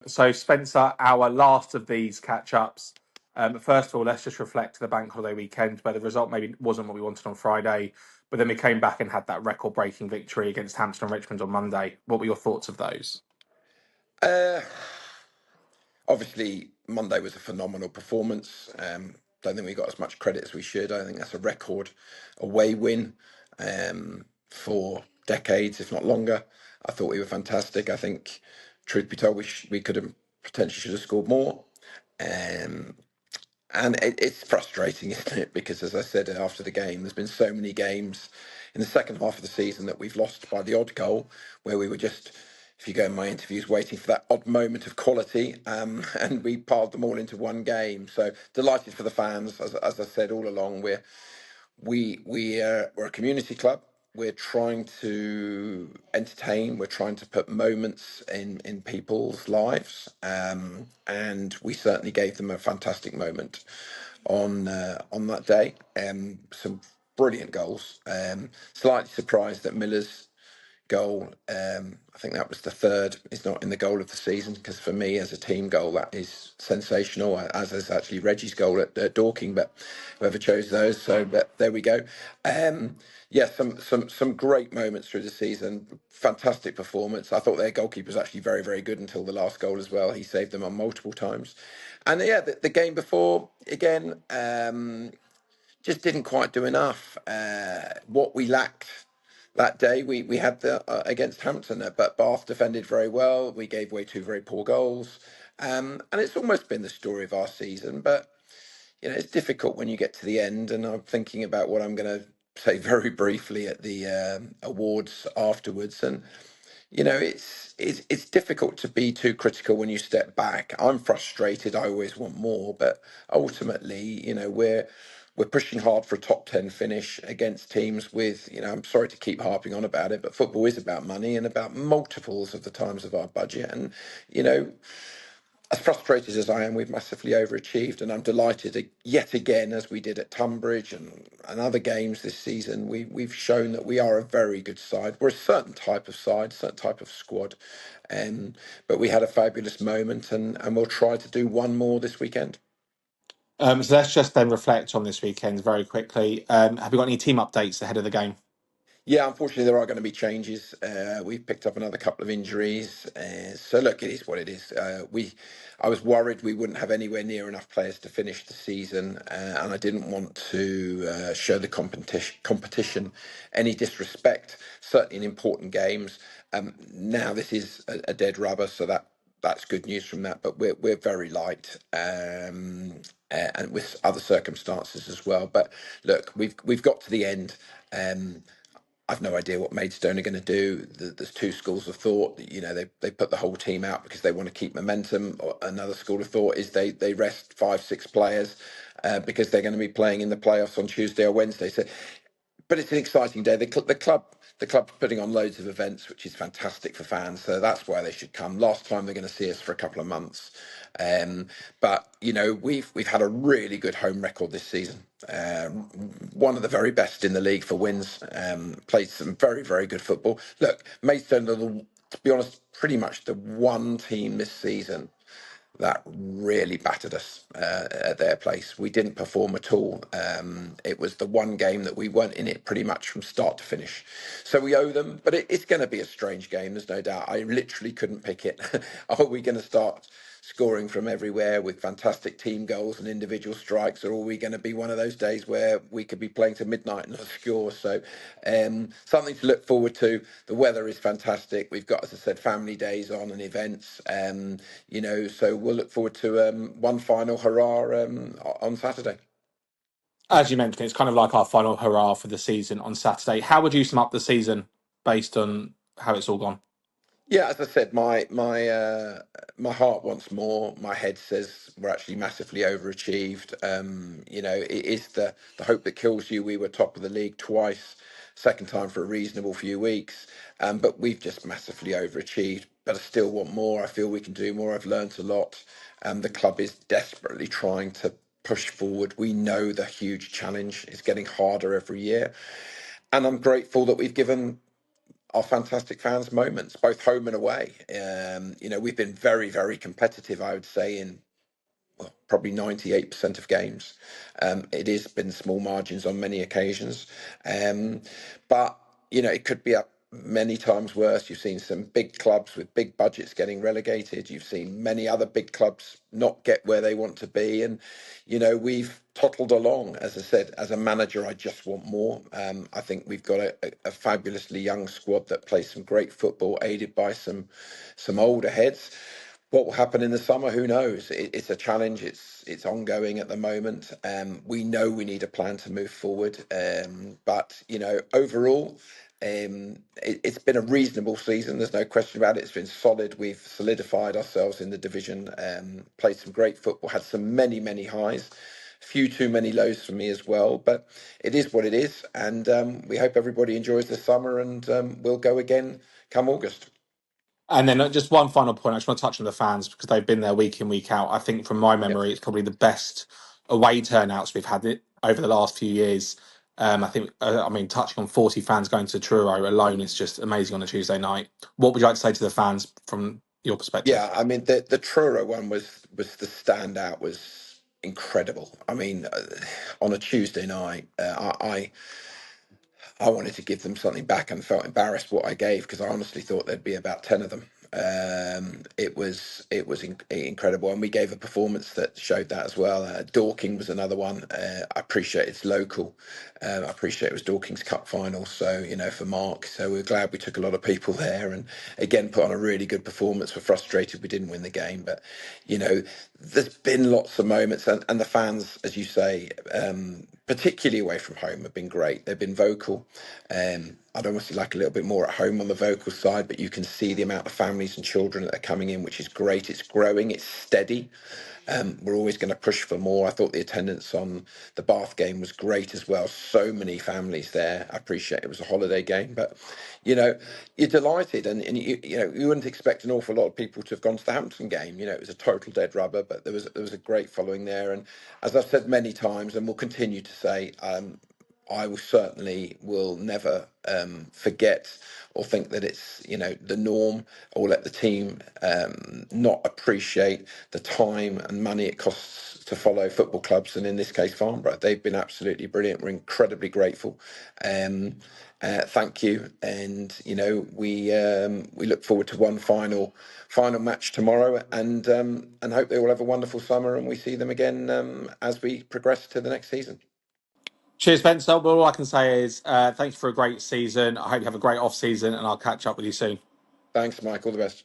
So, Spencer, our last of these catch-ups. First of all, let's just reflect to the bank holiday weekend where the result maybe wasn't what we wanted on Friday, but then we came back and had that record-breaking victory against Hampton and Richmond on Monday. What were your thoughts of those? Uh, Obviously, Monday was a phenomenal performance. Don't think we got as much credit as we should. I think that's a record away win for decades, if not longer. I thought we were fantastic. I think, truth be told, we could have potentially should have scored more. Um, and it's frustrating, isn't it? Because as I said after the game, there's been so many games in the second half of the season that we've lost by the odd goal, where we were just, if you go in my interviews, waiting for that odd moment of quality, and we piled them all into one game. So delighted for the fans. As I said all along, we're a community club. We're trying to entertain. We're trying to put moments in people's lives, and we certainly gave them a fantastic moment on that day. Some brilliant goals. Slightly surprised that Miller's goal. I think that was the third. Is not in the goal of the season, because for me, as a team goal, that is sensational. As is actually Reggie's goal at Dorking, but whoever chose those. So, but there we go. Yeah, some great moments through the season. Fantastic performance. I thought their goalkeeper was actually very, very good until the last goal as well. He saved them on multiple times. And yeah, the game before again. Just didn't quite do enough. What we lacked that day, we had the against Hampton, but Bath defended very well. We gave away two very poor goals, and it's almost been the story of our season. But it's difficult when you get to the end, and I'm thinking about what I'm going to say very briefly at the awards afterwards, and it's difficult to be too critical when you step back. I'm frustrated. I always want more, but ultimately, we're pushing hard for a top 10 finish against teams with, I'm sorry to keep harping on about it, but football is about money and about multiples of the times of our budget. And, as frustrated as I am, we've massively overachieved, and I'm delighted yet again, as we did at Tunbridge and other games this season, we've shown that we are a very good side. We're a certain type of side, certain type of squad, but we had a fabulous moment, and we'll try to do one more this weekend. So let's just then reflect on this weekend very quickly. Have you got any team updates ahead of the game? Yeah, unfortunately, there are going to be changes. We've picked up another couple of injuries. So look, it is what it is. I was worried we wouldn't have anywhere near enough players to finish the season, and I didn't want to show the competition any disrespect, certainly in important games. Now this is a dead rubber, so that's good news from that. But we're very light. And with other circumstances as well. But look, we've got to the end. I've no idea what Maidstone are going to do. There's two schools of thought. They put the whole team out because they want to keep momentum. Another school of thought is they rest 5-6 players because they're going to be playing in the playoffs on Tuesday or Wednesday. So, but it's an exciting day. The club's putting on loads of events, which is fantastic for fans. So that's why they should come. Last time they're going to see us for a couple of months, but we've had a really good home record this season. One of the very best in the league for wins. Played some very, very good football. Look, Maidstone are, to be honest, pretty much the one team this season that really battered us at their place. We didn't perform at all. It was the one game that we weren't in it pretty much from start to finish. So we owe them, but it's going to be a strange game, there's no doubt. I literally couldn't pick it. Are we going to start scoring from everywhere with fantastic team goals and individual strikes, or are we going to be one of those days where we could be playing to midnight and not score? So something to look forward to. The weather is fantastic. We've got, as I said, family days on and events, so we'll look forward to one final hurrah on Saturday. As you mentioned, it's kind of like our final hurrah for the season on Saturday. How would you sum up the season based on how it's all gone? Yeah, as I said, my heart wants more. My head says we're actually massively overachieved. It is the hope that kills you. We were top of the league twice, second time for a reasonable few weeks, but we've just massively overachieved. But I still want more. I feel we can do more. I've learnt a lot. The club is desperately trying to push forward. We know the huge challenge is getting harder every year, and I'm grateful that we've given our fantastic fans' moments, both home and away. We've been very, very competitive, I would say, in probably 98% of games. It has been small margins on many occasions. But, it could be up many times worse. You've seen some big clubs with big budgets getting relegated. You've seen many other big clubs not get where they want to be. And, we've tottled along. As I said, as a manager, I just want more. I think we've got a fabulously young squad that plays some great football, aided by some older heads. What will happen in the summer? Who knows? It's a challenge. It's ongoing at the moment. We know we need a plan to move forward. But overall, it's been a reasonable season. There's no question about it. It's been solid. We've solidified ourselves in the division. Played some great football. Had some many highs. Few too many lows for me as well. But it is what it is. And we hope everybody enjoys the summer. And we'll go again come August. And then just one final point, I just want to touch on the fans because they've been there week in, week out. I think from my Yep. memory, it's probably the best away turnouts we've had over the last few years. I think, touching on 40 fans going to Truro alone is just amazing on a Tuesday night. What would you like to say to the fans from your perspective? Yeah, I mean the Truro one was the standout, was incredible. I mean, on a Tuesday night, I wanted to give them something back and felt embarrassed what I gave, because I honestly thought there'd be about 10 of them. It was incredible, and we gave a performance that showed that as well. Dorking was another one. I appreciate it's local. I appreciate it was Dorking's Cup final, so for Mark. So we're glad we took a lot of people there, and again put on a really good performance. We're frustrated we didn't win the game, but there's been lots of moments, and the fans, as you say, particularly away from home, have been great. They've been vocal. I'd almost like a little bit more at home on the vocal side, but you can see the amount of families and children that are coming in, which is great. It's growing, it's steady. We're always going to push for more. I thought the attendance on the Bath game was great as well. So many families there. I appreciate it was a holiday game, but you're delighted, and you wouldn't expect an awful lot of people to have gone to the Hampton game. It was a total dead rubber, but there was a great following there. And as I've said many times, and will continue to say, I will never forget or think that it's the norm, or let the team not appreciate the time and money it costs to follow football clubs, and in this case Farnborough. They've been absolutely brilliant. We're incredibly grateful. Thank you, and we look forward to one final match tomorrow, and hope they all have a wonderful summer, and we see them again as we progress to the next season. Cheers, Spencer. Well, all I can say is thank you for a great season. I hope you have a great off season, and I'll catch up with you soon. Thanks, Mike. All the best.